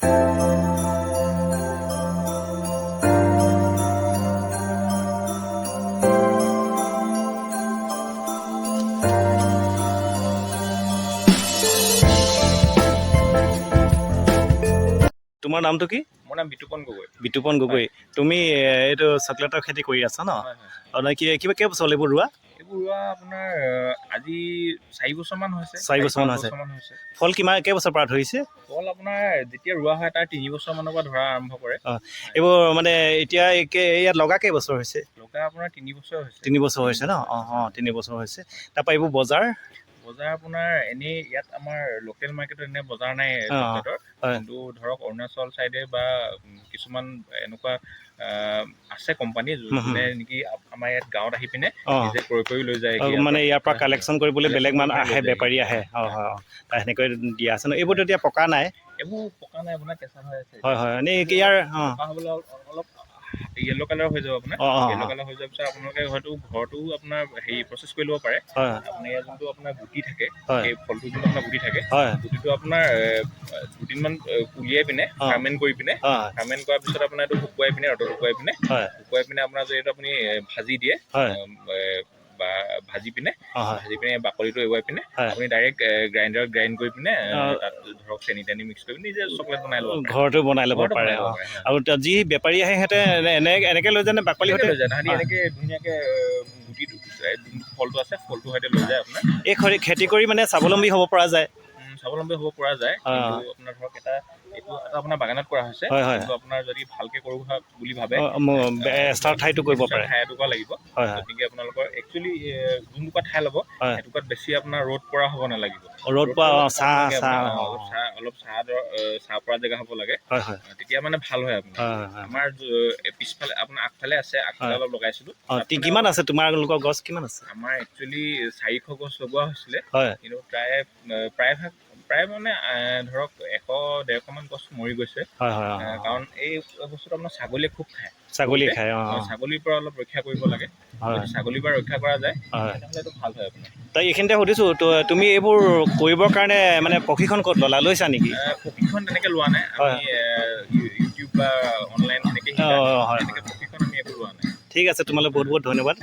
তোমাৰ নামটো কি? মোৰ নাম বিতুপন গগৈ। বিতুপন গগৈ। তুমি এইটো চকলেটৰ খেতি কৰি আছা ন? কিবা কেইবছৰ এইবোৰ ৰোৱা? এইবোৰ ৰোৱা আপোনাৰ আজি 4 বছৰমান হৈছে। 4 বছৰমান হৈছে। ফল কেইবছৰ পৰা ধৰিছে? ফল আপোনাৰ যেতিয়া ৰোৱা হয় তাৰ 3 বছৰমানৰ পৰা ধৰা আৰম্ভ কৰে। এইবোৰ মানে এতিয়া ইয়াত লগা কেইবছৰ হৈছে? লগা আপোনাৰ 3 বছৰ হৈছে। 3 বছৰ হৈছে ন? 3 বছৰ হৈছে। তাৰপৰা এইবোৰ বজাৰ আপোনাৰ এনেই ইয়াত আমাৰ লোকেল মাৰ্কেটত এনে বজাৰ নাই চকলেটৰ, কিন্তু ধৰক অৰুণাচল চাইডে বা কিছুমান এনেকুৱা আছে কোম্পানী যোনে নেকি আমাৰ ইয়াত গাঁৱত আহি পিনে নিজে ক্ৰয় কৰি লৈ যায়। মানে ইয়াৰ পৰা কালেকশ্যন কৰিবলৈ বেলেগ মানুহ আহে, বেপাৰী আহে। তাৰ সেনেকৈ দিয়া আছে ন? এইবোৰতো এতিয়া পকা নাই? এইবোৰ পকা নাই, আপোনাৰ কেঁচা হৈ আছে। হয়। এনেই ইয়াৰ পকা হ'বলৈ অলপ য়েল্ল' কালাৰ হৈ যাব আপোনাৰ। য়েল্ল' কালাৰ হৈ যোৱাৰ পিছত আপোনালোকে হয়তো ঘৰতো আপোনাৰ প্ৰচেছ কৰি ল'ব পাৰে। আপোনাৰ ইয়াৰ যোনটো আপোনাৰ গুটি থাকে, সেই ফলটো যোনটো আপোনাৰ গুটি থাকে, গুটিটো আপোনাৰ দুদিনমান উলিয়াই পিনে ফাৰ্মেণ্ট কৰি পিনে, ফাৰ্মেণ্ট কৰাৰ পিছত আপোনাৰ এইটো শুকুৱাই পিনে, ৰ'দত শুকুৱাই পিনে আপোনাৰ যদি এইটো আপুনি ভাজি দিয়ে বা ভাজি পিনে বাকলিটো এৰুৱাই পিনে আপুনি ডাইৰেক্ট গ্ৰাইণ্ডাৰত গ্ৰাইণ্ড কৰি পিনে তাত ধৰক চেনি তেনি মিক্স কৰি পিনে নিজে চকলেট বনাই ল'ব পাৰে। ঘৰতো বনাই ল'ব পাৰে। আৰু যি বেপাৰী আহে সিহঁতে এনেকৈ লৈ যায় নে বাকলি সৈতে লৈ যায়? তাহাঁতি এনেকৈ ধুনীয়াকৈ গুটিটো ফলটো আছে, ফলটোৰ সৈতে লৈ যায় আপোনাৰ। এই খেতি কৰি মানে স্বাৱলম্বী হ'ব পৰা যায়? স্বাৱলম্বী হ'ব পৰা যায়, কিন্তু আপোনাৰ ধৰক এইটো আপোনাৰ বাগানত কৰা হৈছে, কিন্তু আপোনাৰ যদি ভালকে কৰো বুলি ভাবে এক্সট্ৰা ঠাইটো কৰিব পাৰে। ঠাই এটুকুৰা লাগিব। গতিকে আপোনালোকৰ একচুৱেলি যোনটুকুৰা ঠাই ল'ব সেইটুকুৰাত বেছি আপোনাৰ ৰ'দ পৰা হ'ব নালাগিব। ৰ'দ পৰা অলপ ছাঁ পৰা জেগা হ'ব লাগে, তেতিয়া মানে ভাল হয় আপোনাৰ। আমাৰ পিছফালে আপোনাৰ আগফালে আছে, আগফালে অলপ লগাইছিলো। কিমান আছে তোমালোকৰ গছ? কিমান আছে? আমাৰ একচুৱেলি 400 গছ লগোৱা হৈছিলে, কিন্তু প্ৰায় মানে ধৰক 100-150 মান গছ মৰি গৈছে। কাৰণ এই বস্তুটো আপোনাৰ ছাগলীয়ে খুব খায়। ছাগলীৰ পৰা অলপ ৰক্ষা কৰিব লাগে। যদি ছাগলীৰ পৰা ৰক্ষা কৰা যায় তেতিয়াহ'লে এইটো ভাল হয় আপোনাৰ। তাই এইখিনিতে সুধিছোঁ, তুমি এইবোৰ কৰিবৰ কাৰণে মানে প্ৰশিক্ষণ ক'ত লৈছা নেকি? প্ৰশিক্ষণ তেনেকৈ লোৱা নাই। আমি ইউটিউব বা অনলাইন এনেকৈ প্ৰশিক্ষণ আমি একো লোৱা নাই। ঠিক আছে, তোমালৈ বহুত বহুত ধন্যবাদ।